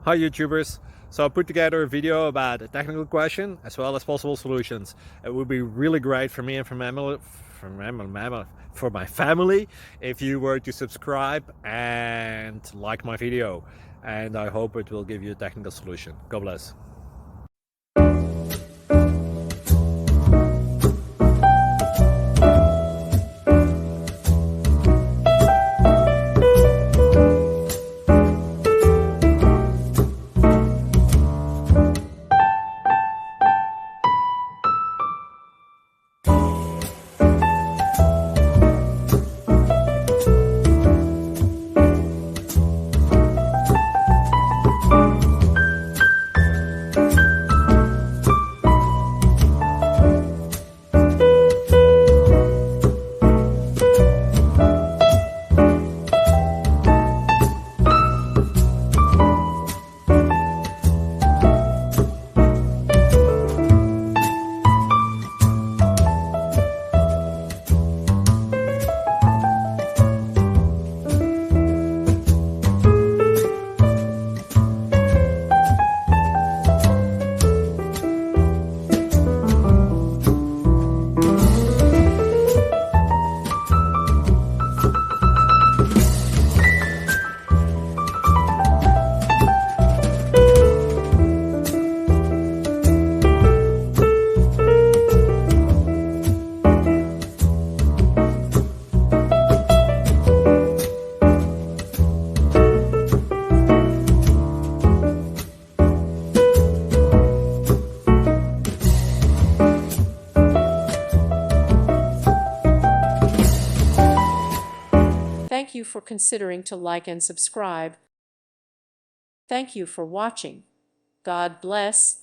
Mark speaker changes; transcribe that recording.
Speaker 1: Hi YouTubers! So I put together a video about a technical question as well as possible solutions. It would be really great for me and for my family if you were to subscribe and like my video. And I hope it will give you a technical solution. God bless.
Speaker 2: Thank you for considering to like and subscribe. Thank you for watching. God bless.